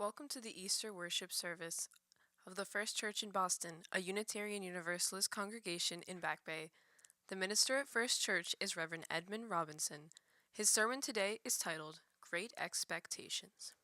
Welcome to the Easter worship service of the First Church in Boston, a Unitarian Universalist congregation in Back Bay. The minister at First Church is Reverend Edmund Robinson. His sermon today is titled Great Expectations.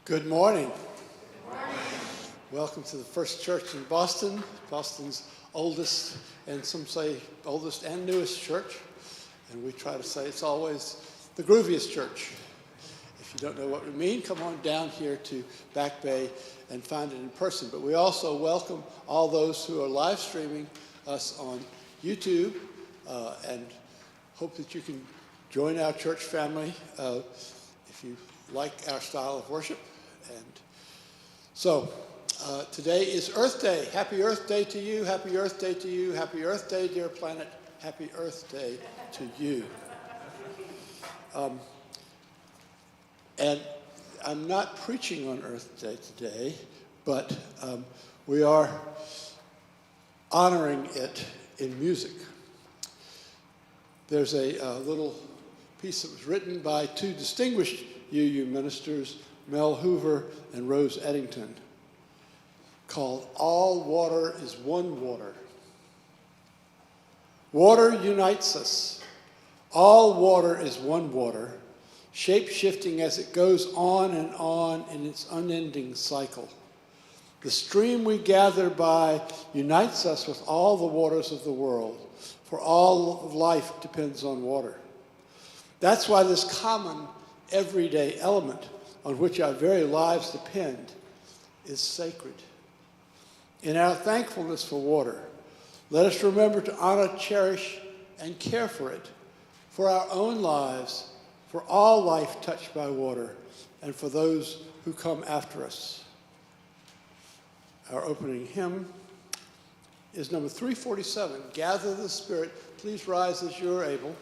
Good morning. Welcome to the First Church in Boston, Boston's oldest, and some say oldest and newest church. And we try to say it's always the grooviest church. If you don't know what we mean, come on down here to Back Bay and find it in person. But we also welcome all those who are live streaming us on YouTube and hope that you can join our church family if you like our style of worship. And so today is Earth Day. Happy Earth Day to you. Happy Earth Day to you. Happy Earth Day, dear planet. Happy Earth Day to you. And I'm not preaching on Earth Day today, but we are honoring it in music. There's a little piece that was written by two distinguished UU ministers, Mel Hoover and Rose Eddington, called All Water is One Water. Water unites us. All water is one water, shape-shifting as it goes on in its unending cycle. The stream we gather by unites us with all the waters of the world, for all of life depends on water. That's why this common, everyday element on which our very lives depend is sacred. In our thankfulness for water, let us remember to honor, cherish, and care for it, for our own lives, for all life touched by water, and for those who come after us. Our opening hymn is number 347, Gather the Spirit. Please rise as you are able.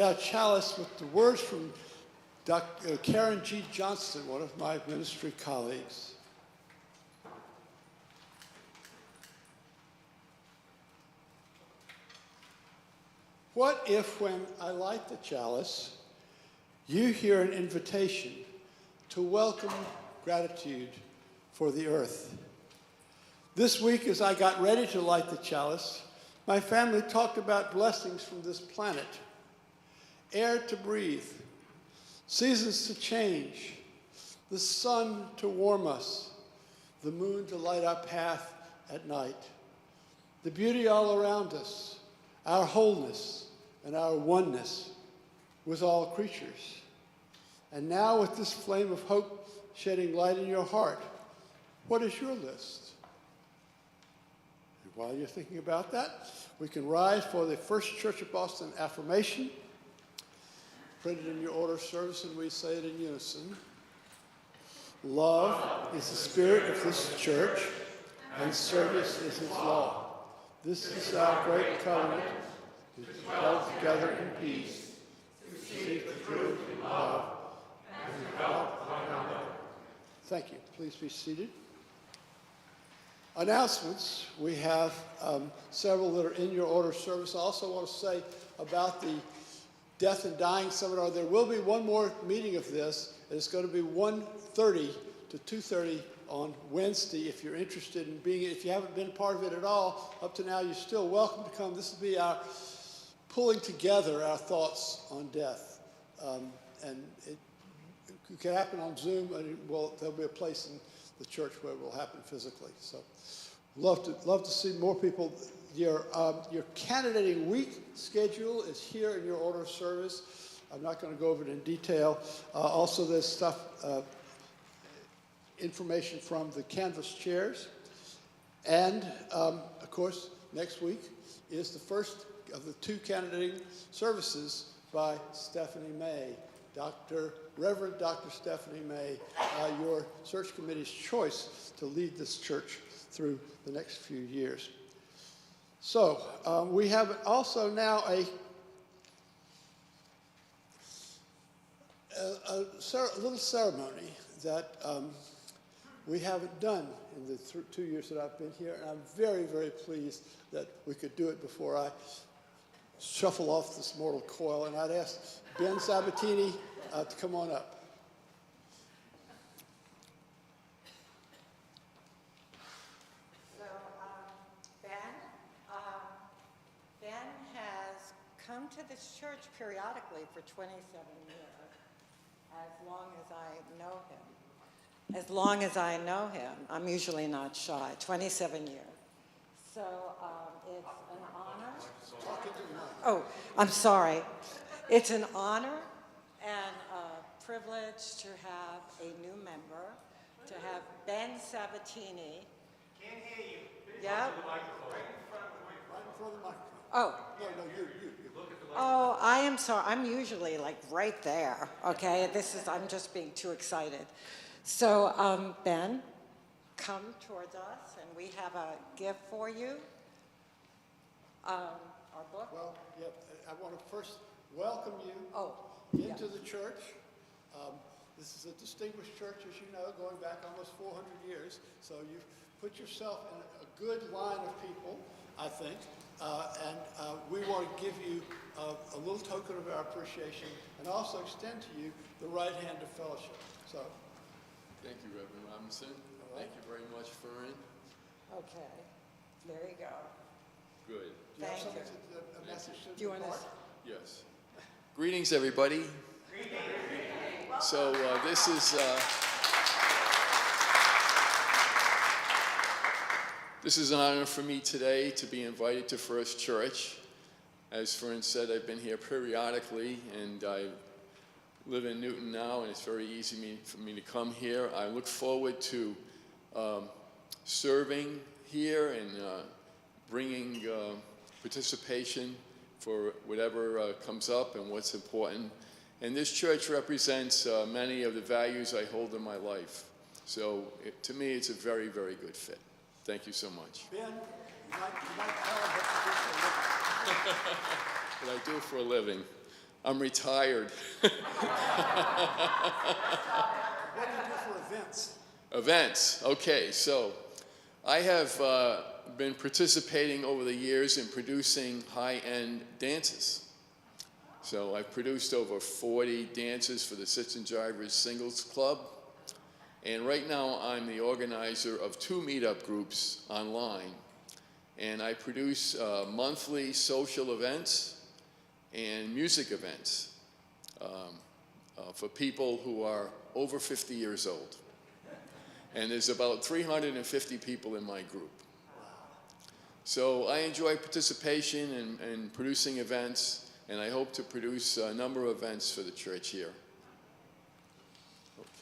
our chalice with the words from Dr. Karen G. Johnston, one of my ministry colleagues. What if, when I light the chalice, you hear an invitation to welcome gratitude for the earth? This week, as I got ready to light the chalice, my family talked about blessings from this planet. Air to breathe, seasons to change, the sun to warm us, the moon to light our path at night, the beauty all around us, our wholeness and our oneness with all creatures. And now with this flame of hope shedding light in your heart, what is your list? And while you're thinking about that, we can rise for the First Church of Boston affirmation, printed in your order of service, and we say it in unison. Love is the spirit of this church, and service is its law. This is our great covenant, which is held together in peace, to seek the truth in love, and to help one another. Thank you. Please be seated. Announcements. We have several that are in your order of service. I also want to say about the Death and Dying Seminar. There will be one more meeting of this, and it's going to be 1:30 to 2:30 on Wednesday. If you're interested in being, if you haven't been part of it at all, up to now, you're still welcome to come. This will be our pulling together our thoughts on death. And it can happen on Zoom, and there'll be a place in the church where it will happen physically. So love to see more people. Your candidating week schedule is here in your order of service. I'm not going to go over it in detail. Also, there's stuff, information from the Canvas chairs. And, of course, next week is the first of the 2 candidating services by Stephanie May. Reverend Dr. Stephanie May, your search committee's choice to lead this church through the next few years. So we have also now a little ceremony that we haven't done in the 2 years that I've been here, and I'm very, very pleased that we could do it before I shuffle off this mortal coil. And I'd ask Ben Sabatini to come on up. So, Ben has come to this church periodically for 27 years, as long as I know him. As long as I know him, I'm usually not shy, 27 years. So it's an honor. Oh, I'm sorry. It's an honor and a privilege to have a new member, to have Ben Sabatini. Can't hear you. Yeah. Right in front of the microphone. Oh. No, you. Look at the Oh, I am sorry. I'm usually like right there. Okay, I'm just being too excited. So, Ben, come towards us, and we have a gift for you. Our book. Well, yeah, I want to first welcome you into the church. This is a distinguished church, as you know, going back almost 400 years. So you've put yourself in a good line of people, I think. And we want to give you a little token of our appreciation and also extend to you the right hand of fellowship. So, thank you, Reverend Robinson. All right. Thank you very much, Fern. Okay. There you go. Good. do you have Thank something a message to Do you want impart? to? Yes. Greetings, everybody. So this is an honor for me today to be invited to First Church. As Fern said, I've been here periodically, and I live in Newton now, and it's very easy for me to come here. I look forward to serving here and bringing participation for whatever comes up and what's important. And this church represents many of the values I hold in my life. So to me, it's a very, very good fit. Thank you so much. Ben, you might tell them what you do for a living. What I do for a living. I'm retired. What do you do for events? Events. Okay, so I have been participating over the years in producing high-end dances. So I've produced over 40 dances for the Citizen Drivers Singles Club. And right now I'm the organizer of 2 meetup groups online. And I produce monthly social events and music events for people who are over 50 years old. And there's about 350 people in my group. So I enjoy participation in producing events, and I hope to produce a number of events for the church here.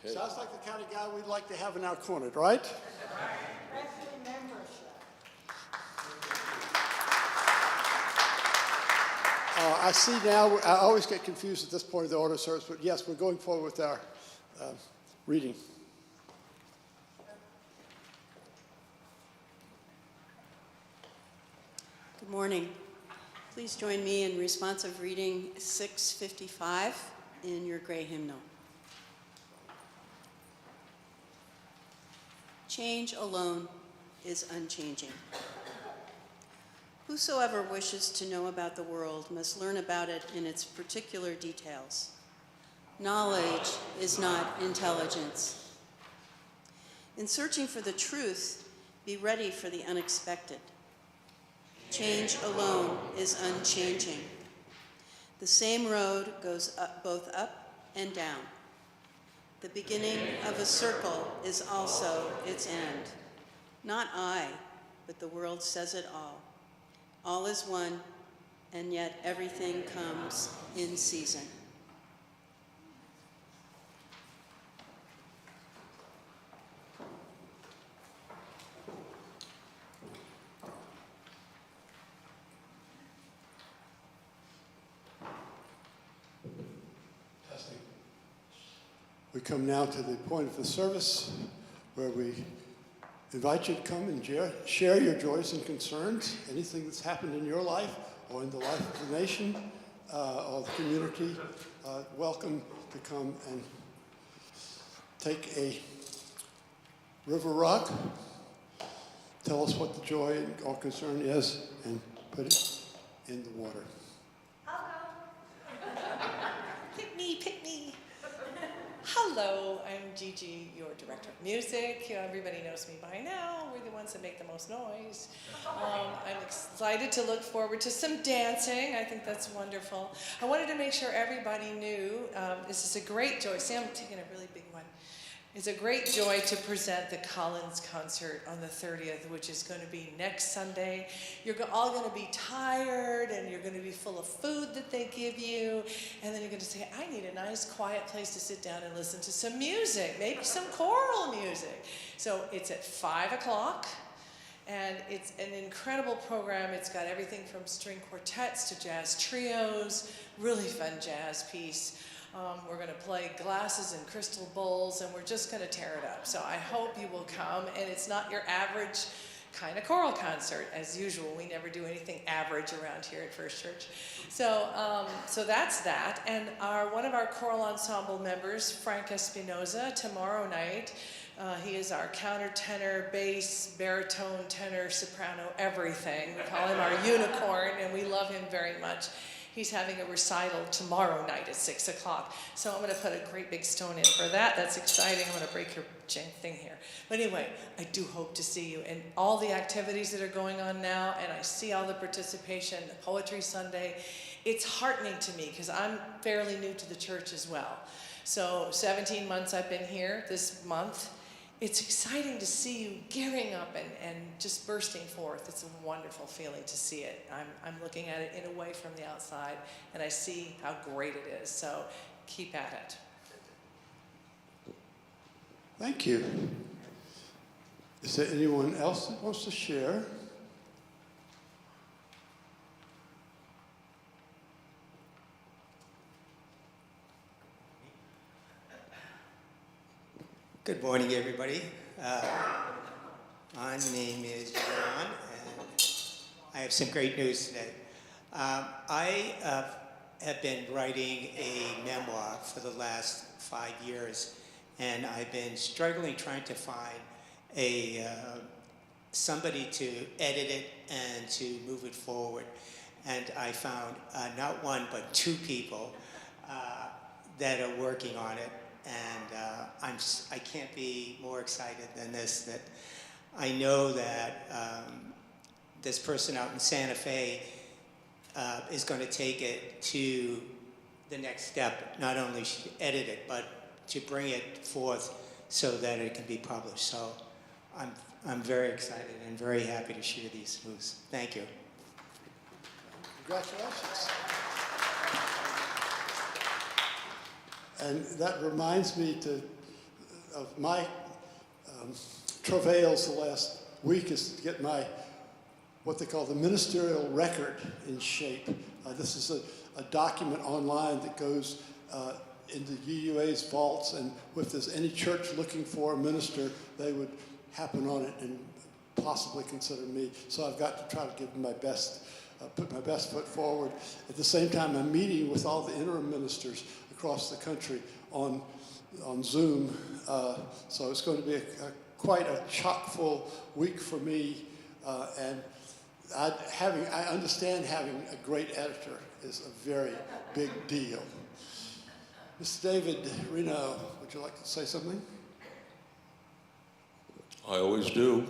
Okay. Sounds like the kind of guy we'd like to have in our corner, right? Especially membership. I see now, I always get confused at this point of the order of service, but yes, we're going forward with our reading. Good morning. Please join me in responsive reading 655 in your gray hymnal. Change alone is unchanging. Whosoever wishes to know about the world must learn about it in its particular details. Knowledge is not intelligence. In searching for the truth, be ready for the unexpected. Change alone is unchanging. The same road goes up, both up and down. The beginning of a circle is also its end. Not I, but the world says it all. All is one, and yet everything comes in season. We come now to the point of the service where we invite you to come and share your joys and concerns, anything that's happened in your life or in the life of the nation or the community. Welcome to come and take a river rock, tell us what the joy or concern is, and put it in the water. Pick me, pick me. Hello, I'm Gigi, your director of music. Everybody knows me by now. We're the ones that make the most noise. I'm excited to look forward to some dancing. I think that's wonderful. I wanted to make sure everybody knew this is a great joy. See, I'm taking a really big one. It's a great joy to present the Collins concert on the 30th, which is going to be next Sunday. You're all going to be tired, and you're going to be full of food that they give you, and then you're going to say, I need a nice, quiet place to sit down and listen to some music, maybe some choral music. So it's at 5 o'clock, and it's an incredible program. It's got everything from string quartets to jazz trios, really fun jazz piece. We're going to play glasses and crystal bowls, and we're just going to tear it up. So I hope you will come, and it's not your average kind of choral concert. As usual, we never do anything average around here at First Church. So that's that. And one of our choral ensemble members, Frank Espinoza, tomorrow night, he is our countertenor, bass, baritone, tenor, soprano, everything. We call him our unicorn, and we love him very much. He's having a recital tomorrow night at 6 o'clock. So I'm going to put a great big stone in for that. That's exciting. I'm going to break your thing here. But anyway, I do hope to see you. And all the activities that are going on now, and I see all the participation, the Poetry Sunday, it's heartening to me because I'm fairly new to the church as well. So 17 months I've been here this month. It's exciting to see you gearing up and just bursting forth. It's a wonderful feeling to see it. I'm looking at it in a way from the outside, and I see how great it is. So keep at it. Thank you. Is there anyone else that wants to share? Good morning, everybody. My name is John, and I have some great news today. I have been writing a memoir for the last 5 years, and I've been struggling trying to find a somebody to edit it and to move it forward. And I found not one, but 2 people that are working on it. And I can't be more excited than this, that I know that this person out in Santa Fe is going to take it to the next step, not only edit it, but to bring it forth so that it can be published. So I'm very excited and very happy to share these news. Thank you. Congratulations. And that reminds me of my travails the last week is to get my, what they call the ministerial record in shape. This is a document online that goes into UUA's vaults, and if there's any church looking for a minister, they would happen on it and possibly consider me. So I've got to try to give my best, put my best foot forward. At the same time, I'm meeting with all the interim ministers across the country on Zoom. So it's going to be quite a chock-full week for me. And I understand having a great editor is a very big deal. Mr. David Reno, would you like to say something? I always do.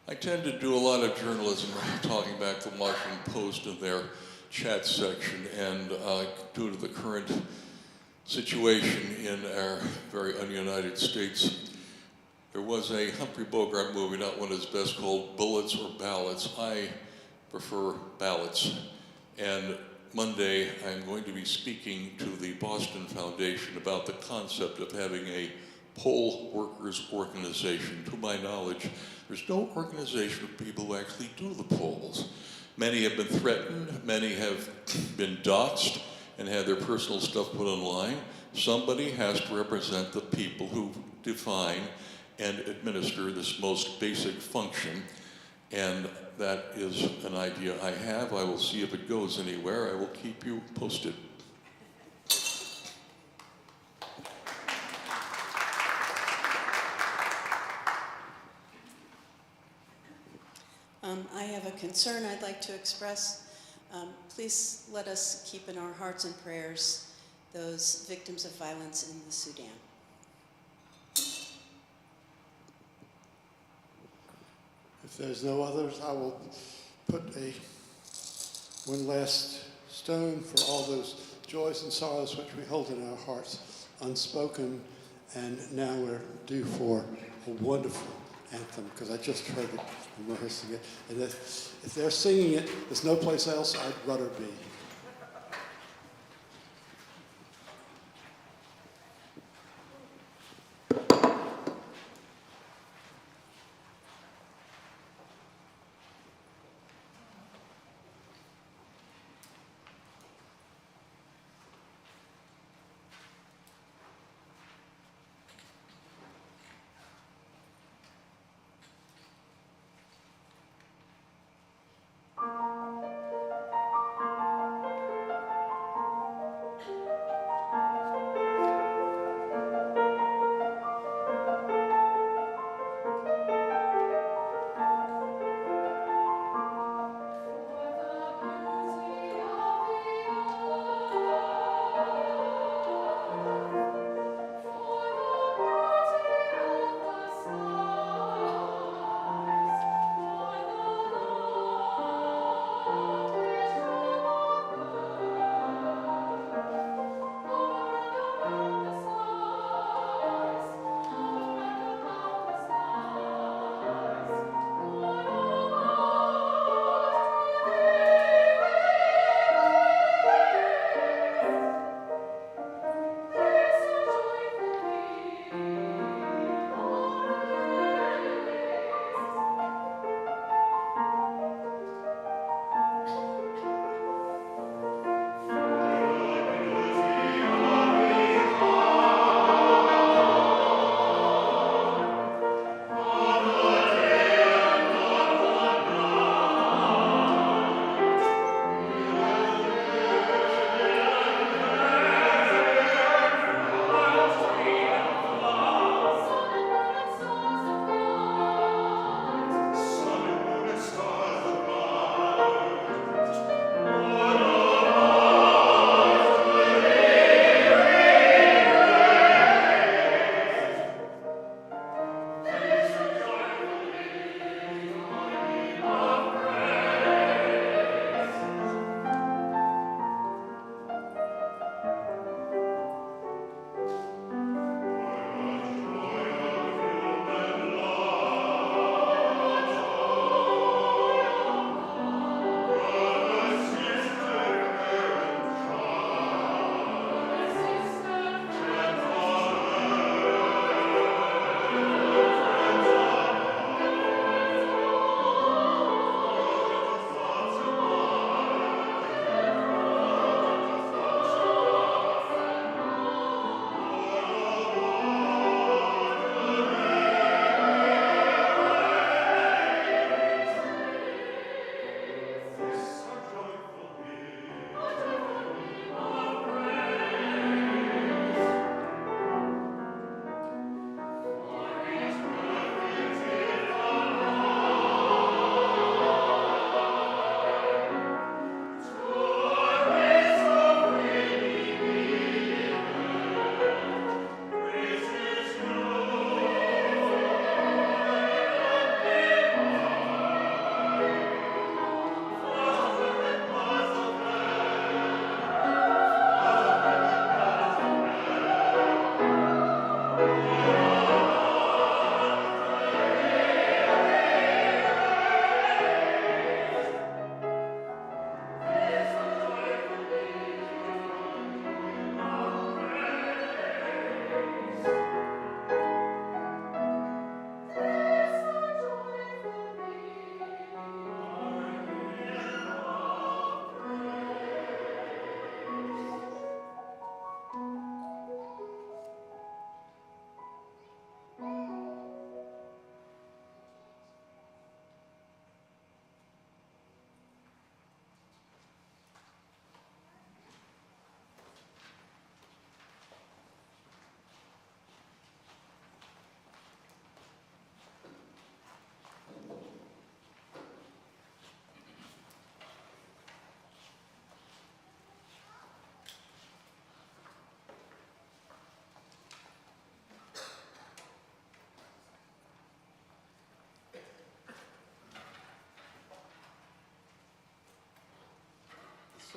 I tend to do a lot of journalism, talking back to the Washington Post in their chat section, and due to the current situation in our very ununited states, there was a Humphrey Bogart movie, not one of his best, called Bullets or Ballots. I prefer ballots. And Monday, I'm going to be speaking to the Boston Foundation about the concept of having a poll workers organization. To my knowledge, there's no organization of people who actually do the polls. Many have been threatened, many have been doxxed and had their personal stuff put online. Somebody has to represent the people who define and administer this most basic function. And that is an idea I have. I will see if it goes anywhere. I will keep you posted. I have a concern I'd like to express. Please let us keep in our hearts and prayers those victims of violence in the Sudan. If there's no others, I will put one last stone for all those joys and sorrows which we hold in our hearts, unspoken, and now we're due for a wonderful anthem, because I just heard it and rehearsing it. And if they're singing it, there's no place else I'd rather be.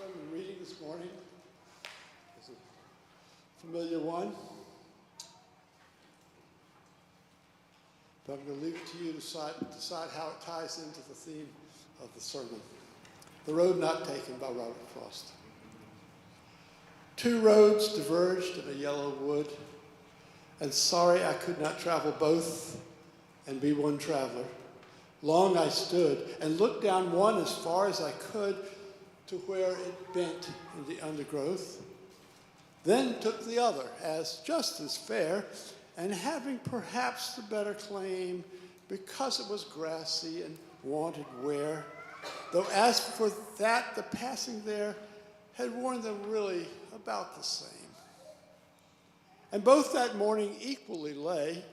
sermon reading this morning is a familiar one. But I'm going to leave it to you to decide how it ties into the theme of the sermon. The Road Not Taken by Robert Frost. Two roads diverged in a yellow wood, and sorry I could not travel both and be one traveler. Long I stood and looked down one as far as I could to where it bent in the undergrowth, then took the other as just as fair, and having perhaps the better claim because it was grassy and wanted wear, though as for that, the passing there had worn them really about the same. And both that morning equally lay,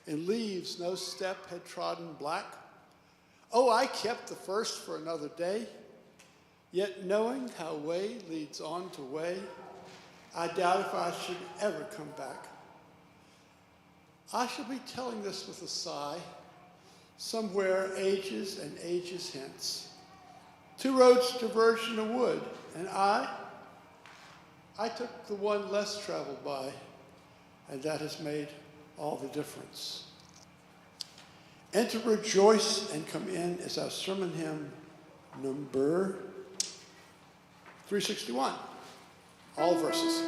in leaves no step had trodden black. Oh, I kept the first for another day, yet knowing how way leads on to way, I doubt if I should ever come back. I shall be telling this with a sigh, somewhere ages and ages hence. Two roads diverged in a wood, and I took the one less traveled by, and that has made all the difference. Enter, rejoice, and come in is our sermon hymn number 361, all verses.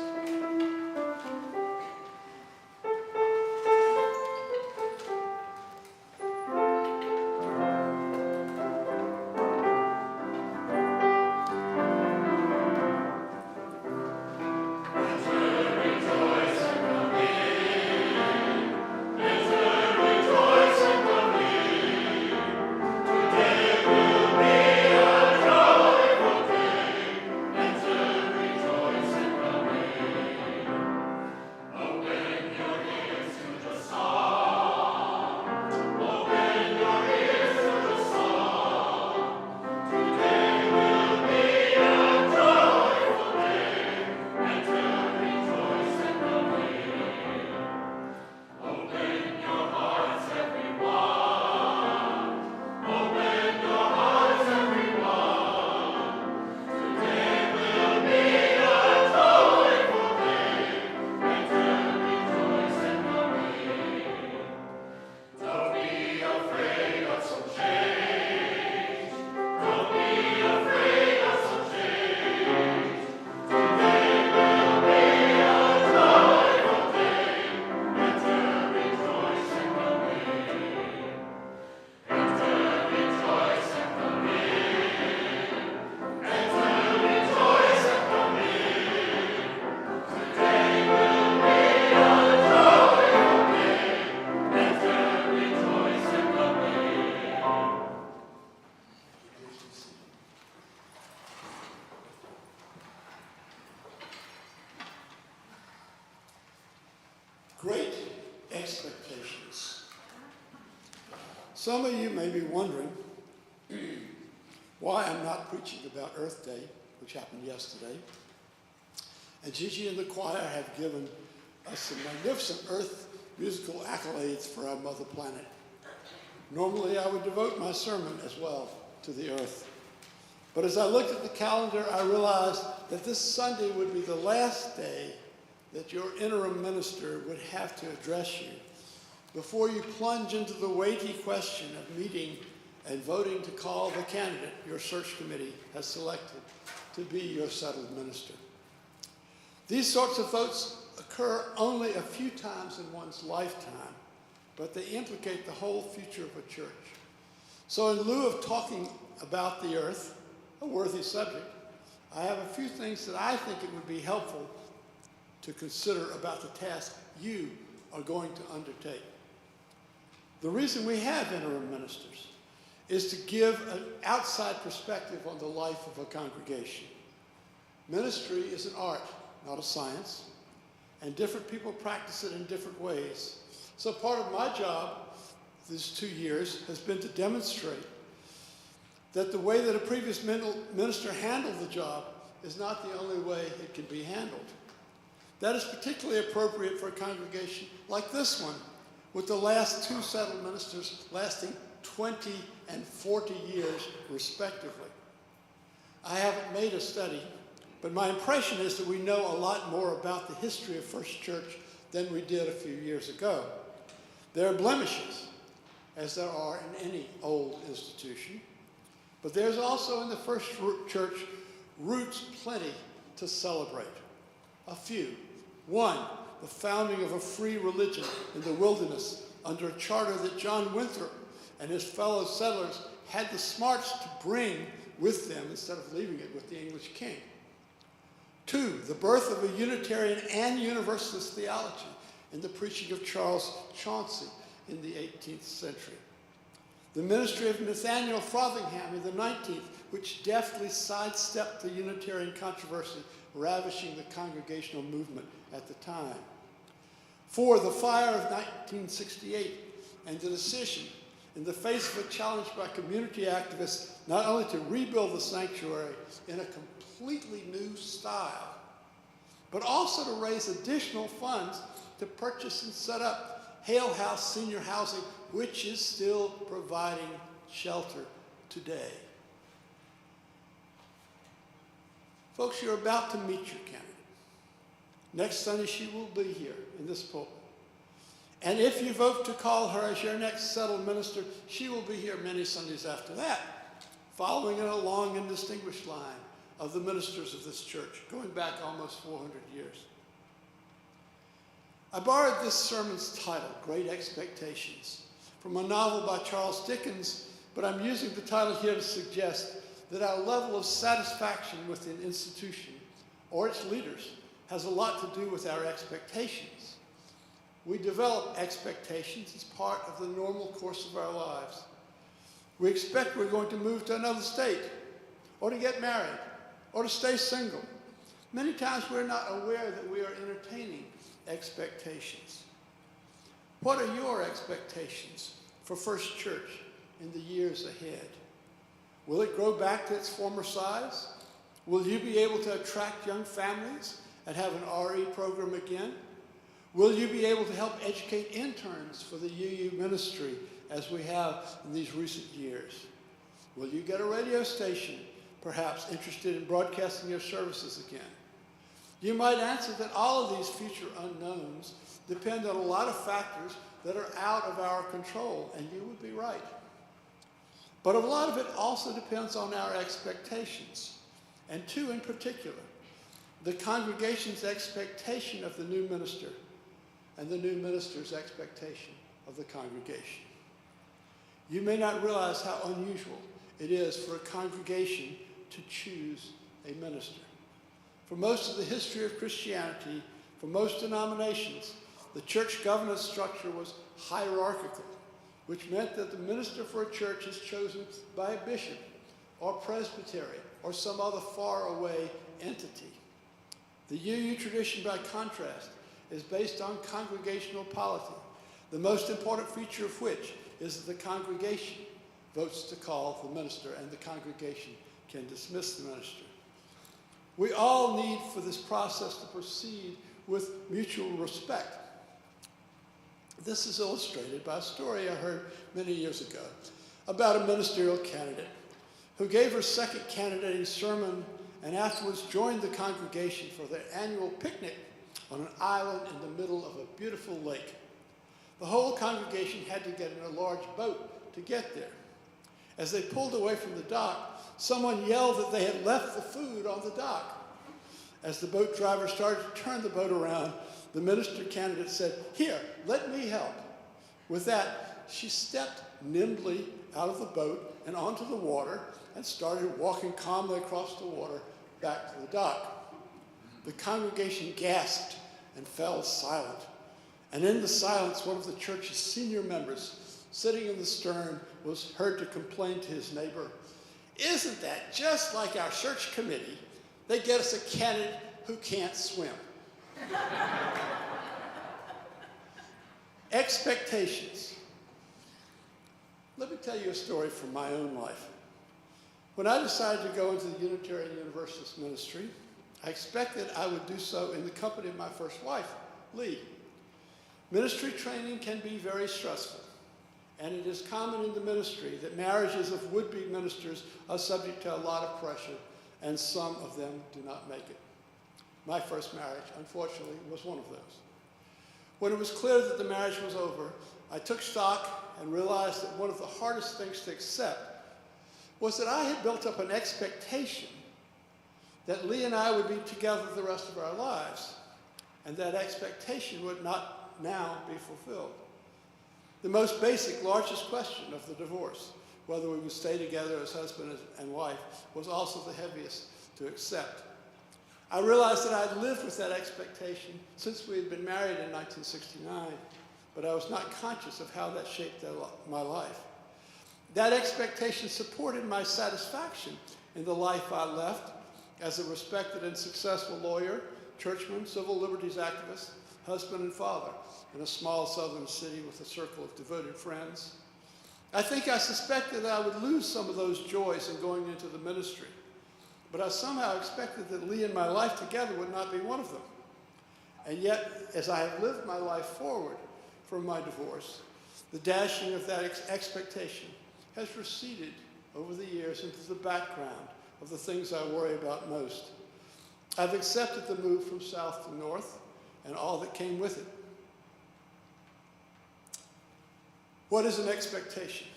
Great expectations. Some of you may be wondering why I'm not preaching about Earth Day, which happened yesterday. And Gigi and the choir have given us some magnificent Earth musical accolades for our mother planet. Normally I would devote my sermon as well to the Earth. But as I looked at the calendar, I realized that this Sunday would be the last day that your interim minister would have to address you before you plunge into the weighty question of meeting and voting to call the candidate your search committee has selected to be your settled minister. These sorts of votes occur only a few times in one's lifetime, but they implicate the whole future of a church. So in lieu of talking about the earth, a worthy subject, I have a few things that I think it would be helpful to consider about the task you are going to undertake. The reason we have interim ministers is to give an outside perspective on the life of a congregation. Ministry is an art, not a science, and different people practice it in different ways. So part of my job these 2 years has been to demonstrate that the way that a previous minister handled the job is not the only way it can be handled. That is particularly appropriate for a congregation like this one, with the last two settled ministers lasting 20 and 40 years respectively. I haven't made a study but my impression is that we know a lot more about the history of First Church than we did a few years ago. There are blemishes, as there are in any old institution, but there's also in the First Church roots plenty to celebrate. A few. One, the founding of a free religion in the wilderness under a charter that John Winthrop and his fellow settlers had the smarts to bring with them instead of leaving it with the English king. Two, the birth of a Unitarian and Universalist theology in the preaching of Charles Chauncey in the 18th century. The ministry of Nathaniel Frothingham in the 19th, which deftly sidestepped the Unitarian controversy ravishing the congregational movement at the time. Four, the fire of 1968 and the decision, in the face of a challenge by community activists, not only to rebuild the sanctuary in a completely new style, but also to raise additional funds to purchase and set up Hale House Senior Housing, which is still providing shelter today. Folks, you're about to meet your candidate. Next Sunday, she will be here in this pulpit. And if you vote to call her as your next settled minister, she will be here many Sundays after that, following in a long and distinguished line of the ministers of this church, going back almost 400 years. I borrowed this sermon's title, Great Expectations, from a novel by Charles Dickens, but I'm using the title here to suggest that our level of satisfaction with an institution or its leaders has a lot to do with our expectations. We develop expectations as part of the normal course of our lives. We expect we're going to move to another state, or to get married, or to stay single. Many times we're not aware that we are entertaining expectations. What are your expectations for First Church in the years ahead? Will it grow back to its former size? Will you be able to attract young families and have an RE program again? Will you be able to help educate interns for the UU ministry as we have in these recent years? Will you get a radio station, perhaps interested in broadcasting your services again? You might answer that all of these future unknowns depend on a lot of factors that are out of our control, and you would be right. But a lot of it also depends on our expectations, and two in particular, the congregation's expectation of the new minister and the new minister's expectation of the congregation. You may not realize how unusual it is for a congregation to choose a minister. For most of the history of Christianity, for most denominations, the church governance structure was hierarchical, which meant that the minister for a church is chosen by a bishop or presbytery or some other faraway entity. The UU tradition, by contrast, is based on congregational polity, the most important feature of which is that the congregation votes to call the minister and the congregation can dismiss the minister. We all need for this process to proceed with mutual respect. This is illustrated by a story I heard many years ago about a ministerial candidate who gave her second candidating sermon and afterwards joined the congregation for their annual picnic on an island in the middle of a beautiful lake. The whole congregation had to get in a large boat to get there. As they pulled away from the dock, someone yelled that they had left the food on the dock. As the boat driver started to turn the boat around, the minister candidate said, "Here, let me help." With that, she stepped nimbly out of the boat and onto the water and started walking calmly across the water back to the dock. The congregation gasped and fell silent. And in the silence, one of the church's senior members, sitting in the stern, was heard to complain to his neighbor, "Isn't that just like our church committee? They get us a candidate who can't swim." Expectations. Let me tell you a story from my own life. When I decided to go into the Unitarian Universalist ministry, I expected I would do so in the company of my first wife, Lee. Ministry training can be very stressful, and it is common in the ministry that marriages of would-be ministers are subject to a lot of pressure and some of them do not make it. My first marriage, unfortunately, was one of those. When it was clear that the marriage was over, I took stock and realized that one of the hardest things to accept was that I had built up an expectation that Lee and I would be together the rest of our lives, and that expectation would not now be fulfilled. The most basic, largest question of the divorce, whether we would stay together as husband and wife, was also the heaviest to accept. I realized that I'd lived with that expectation since we had been married in 1969, but I was not conscious of how that shaped my life. That expectation supported my satisfaction in the life I left as a respected and successful lawyer, churchman, civil liberties activist, husband and father in a small southern city with a circle of devoted friends. I think I suspected that I would lose some of those joys in going into the ministry, but I somehow expected that Lee and my life together would not be one of them. And yet, as I have lived my life forward from my divorce, the dashing of that expectation has receded over the years into the background of the things I worry about most. I've accepted the move from south to north and all that came with it. What is an expectation?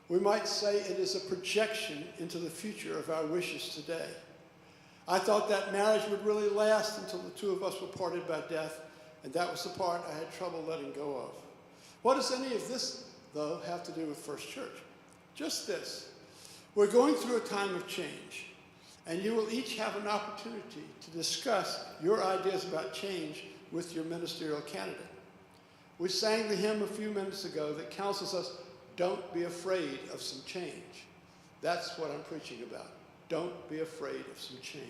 We might say it is a projection into the future of our wishes today. I thought that marriage would really last until the two of us were parted by death, and that was the part I had trouble letting go of. What does any of this, though, have to do with First Church? Just this. We're going through a time of change, and you will each have an opportunity to discuss your ideas about change with your ministerial candidate. We sang the hymn a few minutes ago that counsels us, don't be afraid of some change. That's what I'm preaching about. Don't be afraid of some change.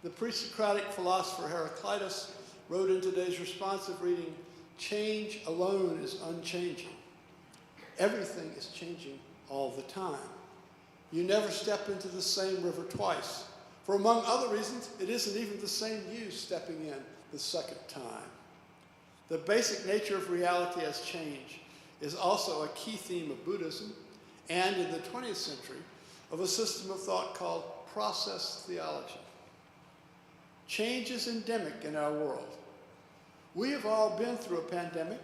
The pre-Socratic philosopher Heraclitus wrote in today's responsive reading, change alone is unchanging. Everything is changing all the time. You never step into the same river twice. For among other reasons, it isn't even the same you stepping in the second time. The basic nature of reality as change is also a key theme of Buddhism and, in the 20th century, of a system of thought called process theology. Change is endemic in our world. We have all been through a pandemic,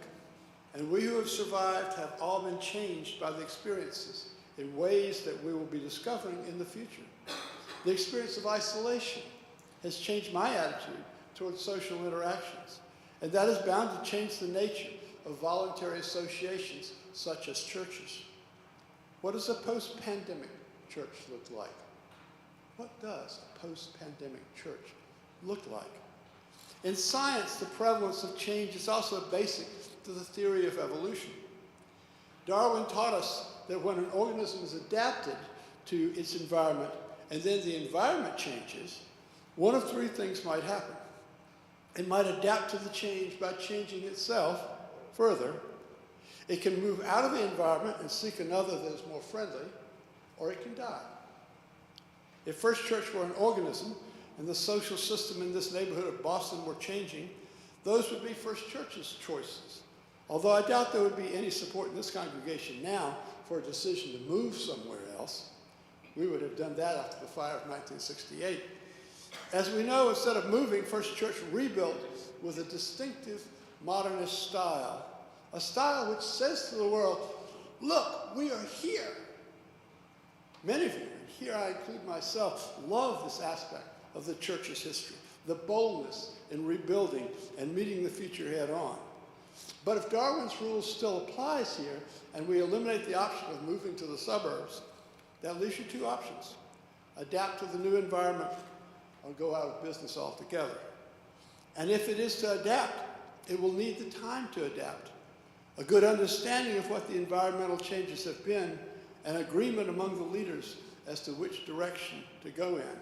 and we who have survived have all been changed by the experiences in ways that we will be discovering in the future. The experience of isolation has changed my attitude towards social interactions, and that is bound to change the nature of voluntary associations such as churches. What does a post-pandemic church look like? What does a post-pandemic church look like? In science, the prevalence of change is also basic to the theory of evolution. Darwin taught us that when an organism is adapted to its environment and then the environment changes, one of three things might happen. It might adapt to the change by changing itself further. It can move out of the environment and seek another that is more friendly, or it can die. If First Church were an organism and the social system in this neighborhood of Boston were changing, those would be First Church's choices. Although I doubt there would be any support in this congregation now for a decision to move somewhere else. We would have done that after the fire of 1968. As we know, instead of moving, First Church rebuilt with a distinctive modernist style, a style which says to the world, look, we are here. Many of you, and here I include myself, love this aspect of the church's history, the boldness in rebuilding and meeting the future head on. But if Darwin's rule still applies here, and we eliminate the option of moving to the suburbs, that leaves you two options. Adapt to the new environment or go out of business altogether. And if it is to adapt, it will need the time to adapt, a good understanding of what the environmental changes have been, and agreement among the leaders as to which direction to go in.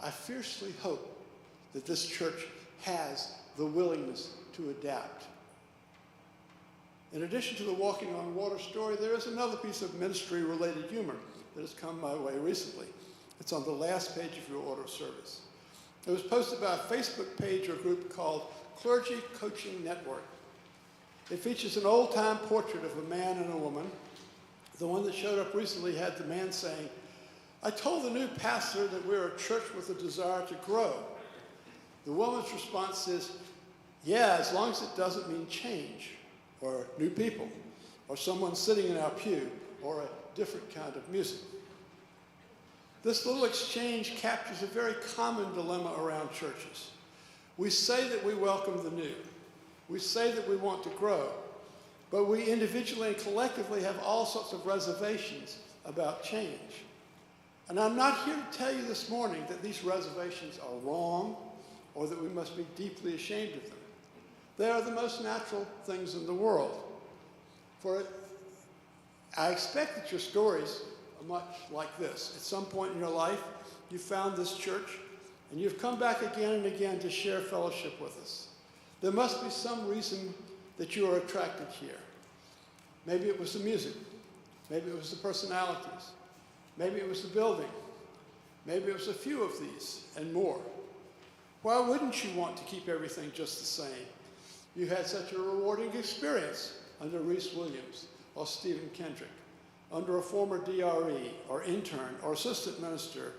I fiercely hope that this church has the willingness to adapt. In addition to the walking on water story, there is another piece of ministry-related humor that has come my way recently. It's on the last page of your order of service. It was posted by a Facebook page or group called Clergy Coaching Network. It features an old-time portrait of a man and a woman. The one that showed up recently had the man saying, I told the new pastor that we're a church with a desire to grow. The woman's response is, yeah, as long as it doesn't mean change, or new people, or someone sitting in our pew, or a different kind of music. This little exchange captures a very common dilemma around churches. We say that we welcome the new. We say that we want to grow, but we individually and collectively have all sorts of reservations about change. And I'm not here to tell you this morning that these reservations are wrong or that we must be deeply ashamed of them. They are the most natural things in the world. For I expect that your stories are much like this. At some point in your life, you found this church, and you've come back again and again to share fellowship with us. There must be some reason that you are attracted here. Maybe it was the music. Maybe it was the personalities. Maybe it was the building. Maybe it was a few of these and more. Why wouldn't you want to keep everything just the same? You had such a rewarding experience under Reese Williams or Stephen Kendrick, under a former DRE or intern or assistant minister,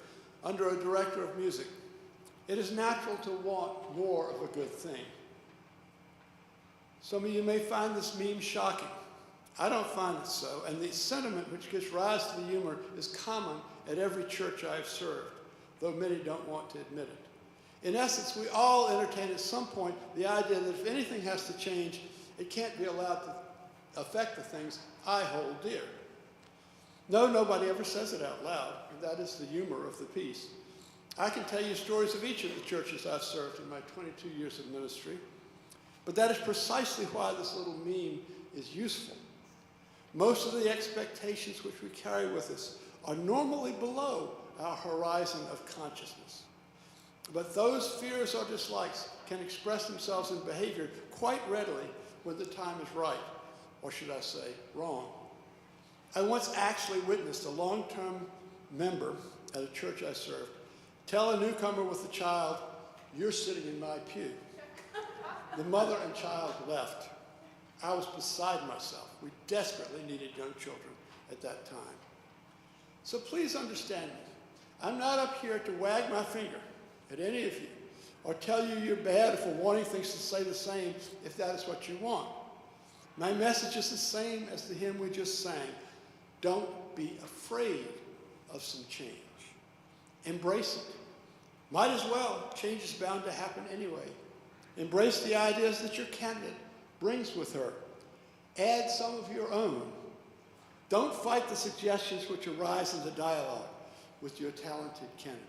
under a director of music. It is natural to want more of a good thing. Some of you may find this meme shocking. I don't find it so, and the sentiment which gives rise to the humor is common at every church I have served, though many don't want to admit it. In essence, we all entertain at some point the idea that if anything has to change, it can't be allowed to affect the things I hold dear. No, nobody ever says it out loud, and that is the humor of the piece. I can tell you stories of each of the churches I've served in my 22 years of ministry, but that is precisely why this little meme is useful. Most of the expectations which we carry with us are normally below our horizon of consciousness. But those fears or dislikes can express themselves in behavior quite readily when the time is right, or should I say, wrong. I once actually witnessed a long-term member at a church I served tell a newcomer with a child, "You're sitting in my pew." The mother and child left. I was beside myself. We desperately needed young children at that time. So please understand me. I'm not up here to wag my finger at any of you or tell you you're bad for wanting things to stay the same if that is what you want. My message is the same as the hymn we just sang. Don't be afraid of some change. Embrace it. Might as well. Change is bound to happen anyway. Embrace the ideas that your candidate brings with her. Add some of your own. Don't fight the suggestions which arise in the dialogue with your talented candidate.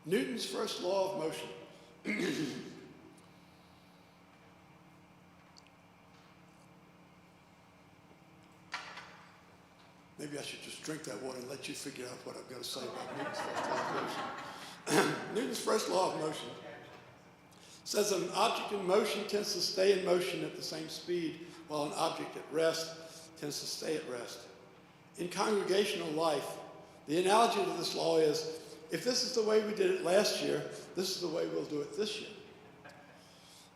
Newton's first law of motion. Maybe I should just drink that water and let you figure out what I'm going to say about Newton's first law of motion. Newton's first law of motion says that an object in motion tends to stay in motion at the same speed, while an object at rest tends to stay at rest. In congregational life, the analogy to this law is, if this is the way we did it last year, this is the way we'll do it this year.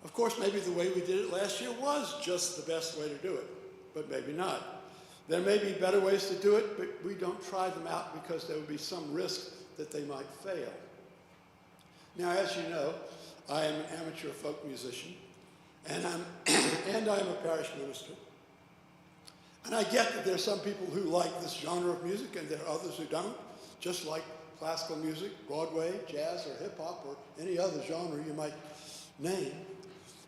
Of course, maybe the way we did it last year was just the best way to do it, but maybe not. There may be better ways to do it, but we don't try them out because there would be some risk that they might fail. Now, as you know, I am an amateur folk musician, and I'm a parish minister. And I get that there are some people who like this genre of music, and there are others who don't, just like classical music, Broadway, jazz, or hip-hop, or any other genre you might name.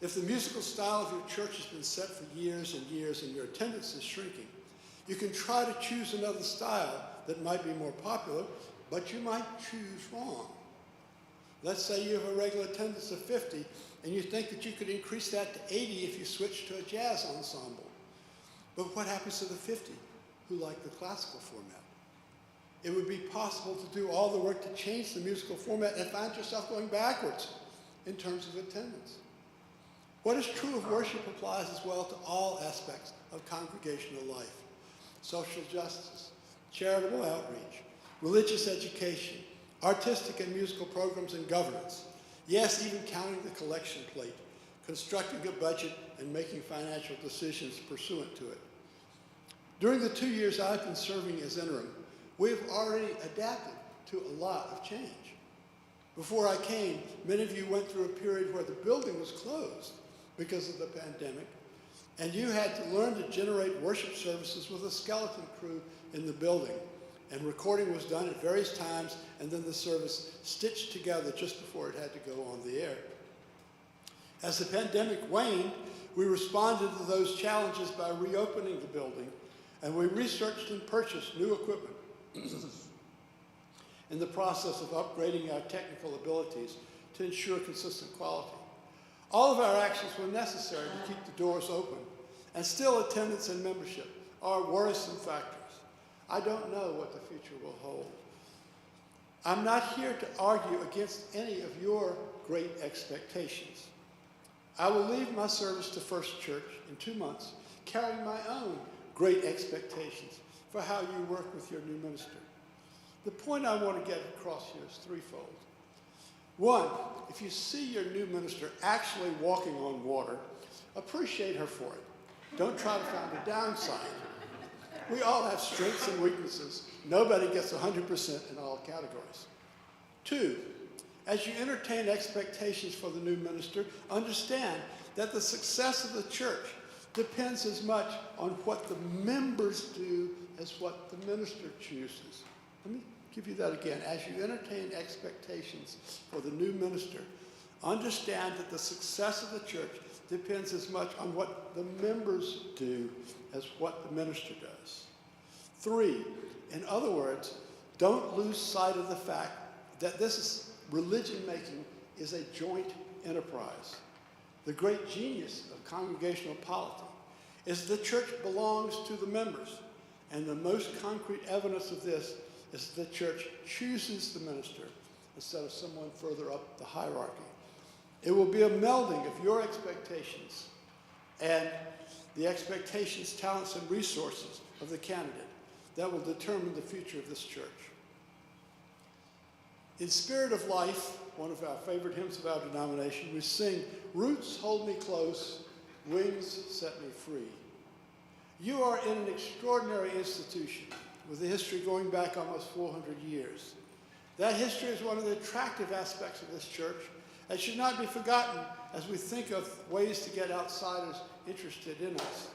If the musical style of your church has been set for years and years and your attendance is shrinking, you can try to choose another style that might be more popular, but you might choose wrong. Let's say you have a regular attendance of 50, and you think that you could increase that to 80 if you switch to a jazz ensemble. But what happens to the 50 who like the classical format? It would be possible to do all the work to change the musical format and find yourself going backwards in terms of attendance. What is true of worship applies as well to all aspects of congregational life. Social justice, charitable outreach, religious education, artistic and musical programs and governance. Yes, even counting the collection plate, constructing a budget, and making financial decisions pursuant to it. During the 2 years I've been serving as interim, We've already adapted to a lot of change. Before I came, many of you went through a period where the building was closed because of the pandemic, and you had to learn to generate worship services with a skeleton crew in the building. And recording was done at various times, and then the service stitched together just before it had to go on the air. As the pandemic waned, we responded to those challenges by reopening the building, and we researched and purchased new equipment in the process of upgrading our technical abilities to ensure consistent quality. All of our actions were necessary to keep the doors open, and still attendance and membership are worrisome factors. I don't know what the future will hold. I'm not here to argue against any of your great expectations. I will leave my service to First Church in 2 months, carrying my own great expectations for how you work with your new minister. The point I want to get across here is threefold. One, if you see your new minister actually walking on water, appreciate her for it. Don't try to find a downside. We all have strengths and weaknesses. Nobody gets 100% in all categories. Two, as you entertain expectations for the new minister, understand that the success of the church depends as much on what the members do as what the minister chooses. Let me give you that again. As you entertain expectations for the new minister, understand that the success of the church depends as much on what the members do as what the minister does. Three, in other words, don't lose sight of the fact that religion-making is a joint enterprise. The great genius of congregational polity is the church belongs to the members, and the most concrete evidence of this is the church chooses the minister instead of someone further up the hierarchy. It will be a melding of your expectations and the expectations, talents, and resources of the candidate that will determine the future of this church. In Spirit of Life, one of our favorite hymns of our denomination, we sing, "Roots hold me close, wings set me free." You are in an extraordinary institution with a history going back almost 400 years. That history is one of the attractive aspects of this church and should not be forgotten as we think of ways to get outsiders interested in us.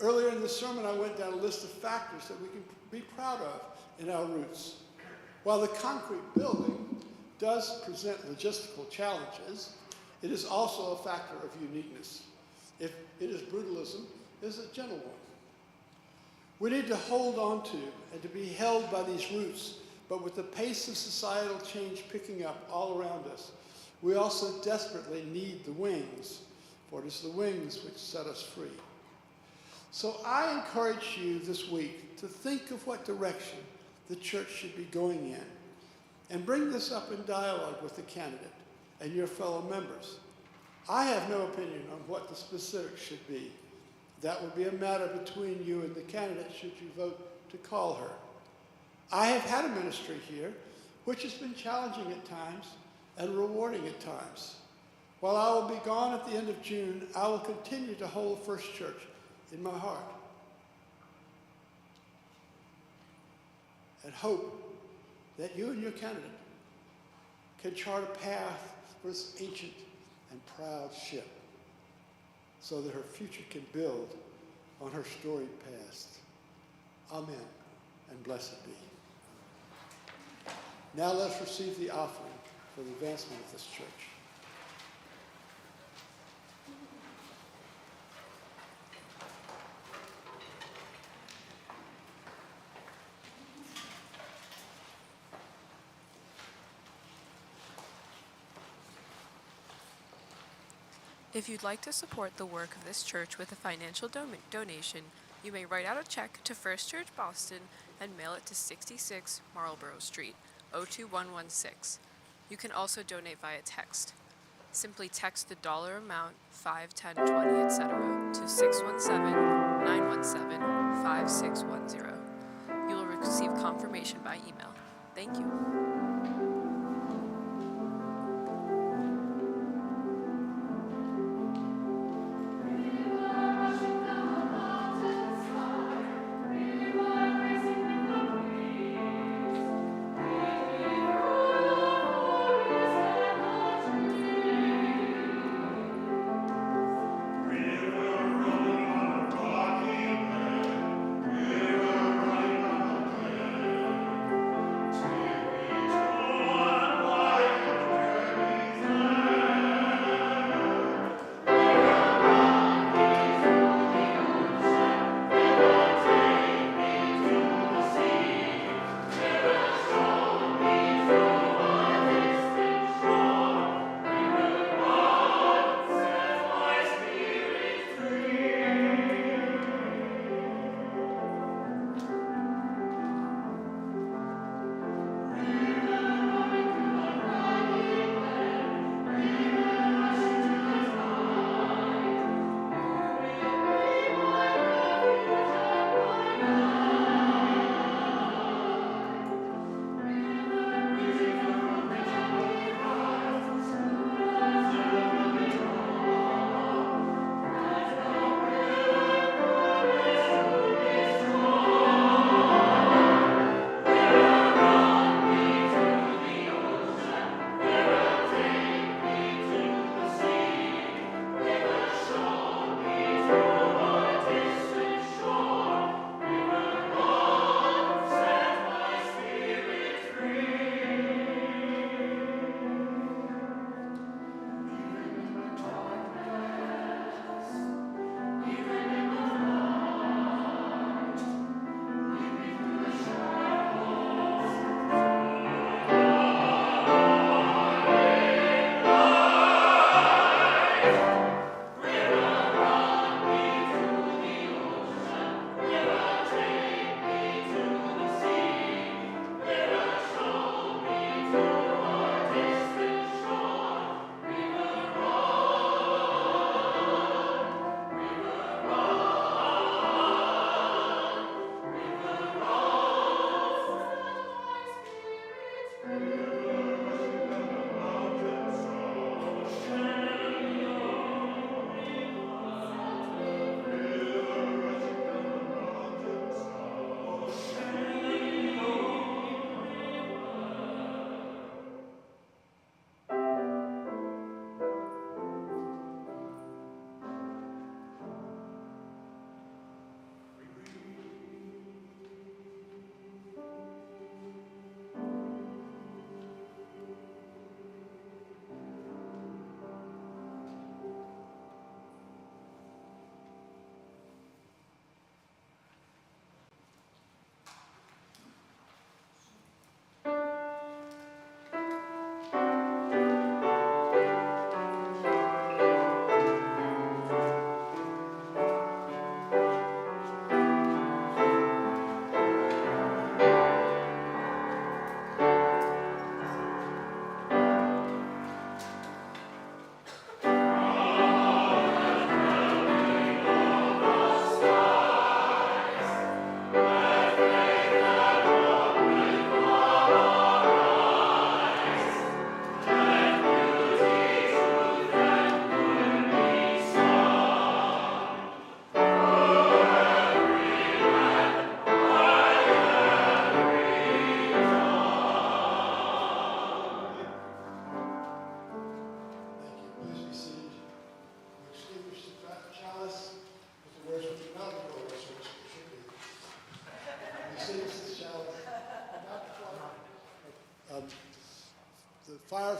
Earlier in the sermon, I went down a list of factors that we can be proud of in our roots. While the concrete building does present logistical challenges, it is also a factor of uniqueness. If it is brutalism, it is a gentle one. We need to hold on to and to be held by these roots, but with the pace of societal change picking up all around us, we also desperately need the wings, for it is the wings which set us free. So I encourage you this week to think of what direction the church should be going in, and bring this up in dialogue with the candidate and your fellow members. I have no opinion on what the specifics should be. That would be a matter between you and the candidate should you vote to call her. I have had a ministry here which has been challenging at times and rewarding at times. While I will be gone at the end of June, I will continue to hold First Church in my heart and hope that you and your candidate can chart a path for this ancient and proud ship so that her future can build on her storied past. Amen, and blessed be. Now let's receive the offering for the advancement of this church. If you'd like to support the work of this church with a financial donation, you may write out a check to First Church Boston and mail it to 66 Marlborough Street, 02116. You can also donate via text. Simply text the dollar amount, 5, 10, 20, etc. to 617-917-5610. You will receive confirmation by email. Thank you.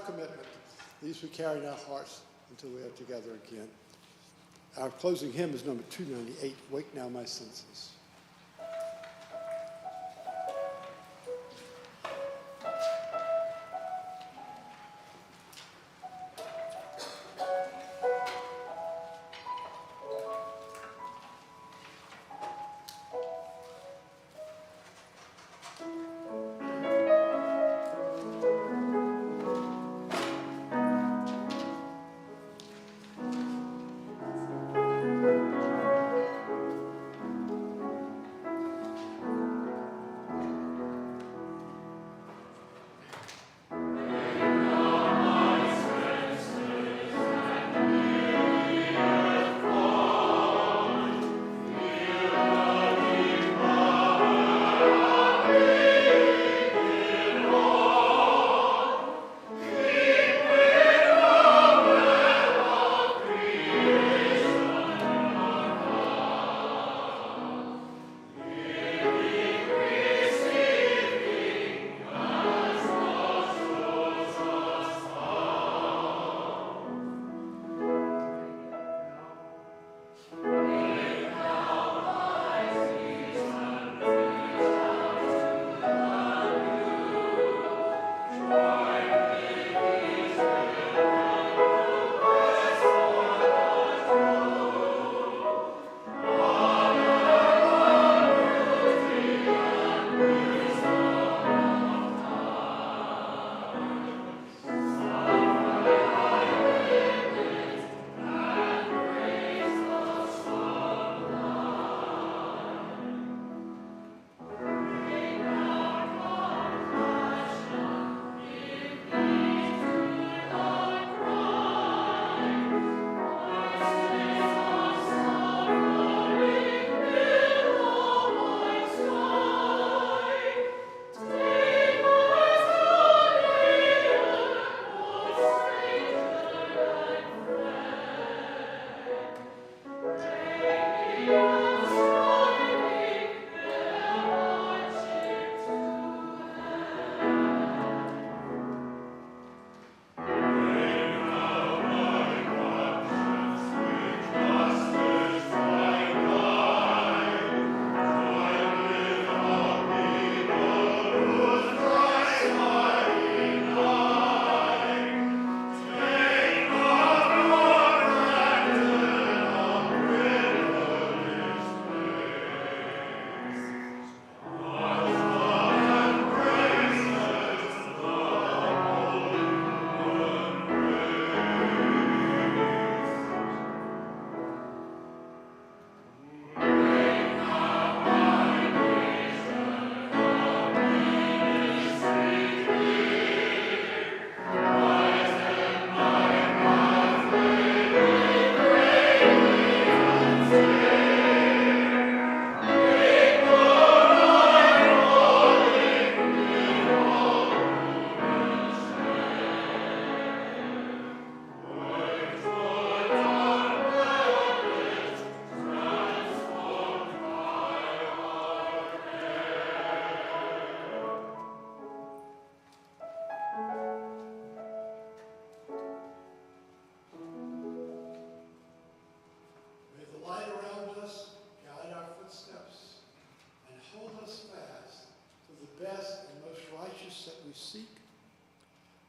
commitment. These we carry in our hearts until we are together again. Our closing hymn is number 298, Wake Now My Senses.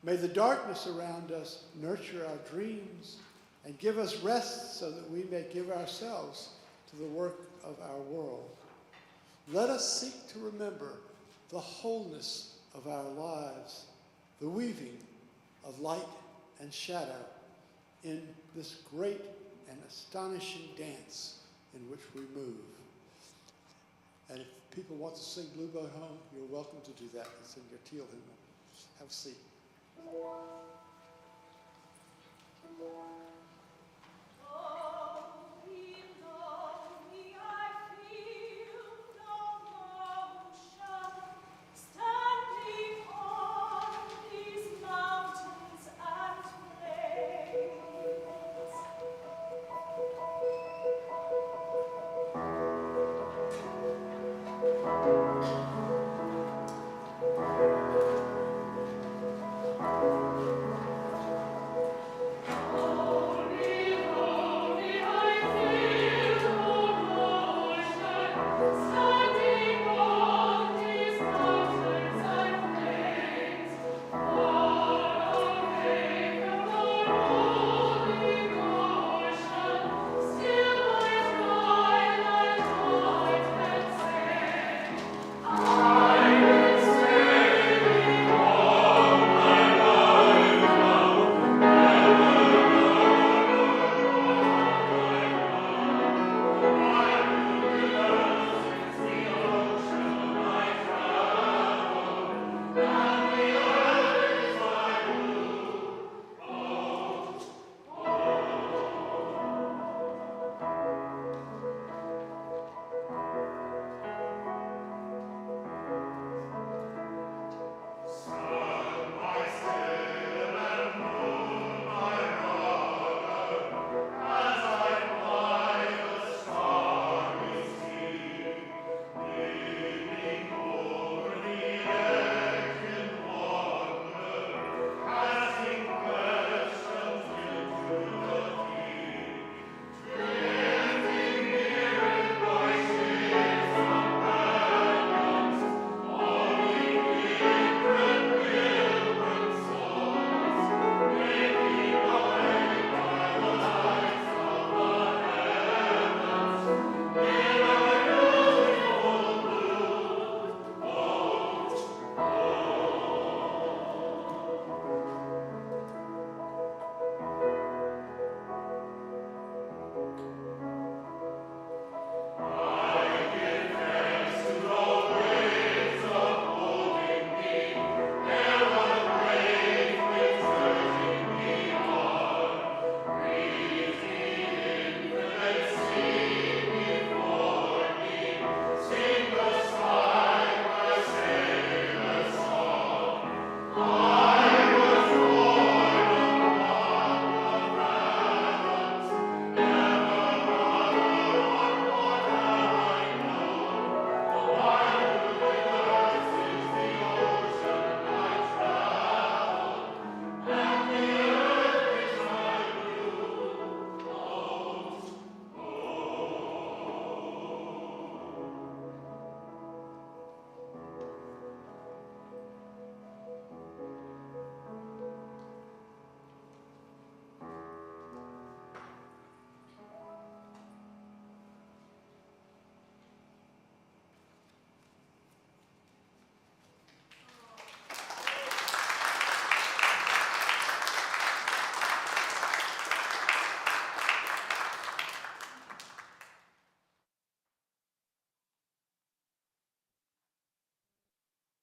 May the darkness around us nurture our dreams and give us rest so that we may give ourselves to the work of our world. Let us seek to remember the wholeness of our lives, the weaving of light and shadow in this great and astonishing dance in which we move. And if people want to sing Blue Boat Home, you're welcome to do that. It's in your teal hymnal. Have a seat.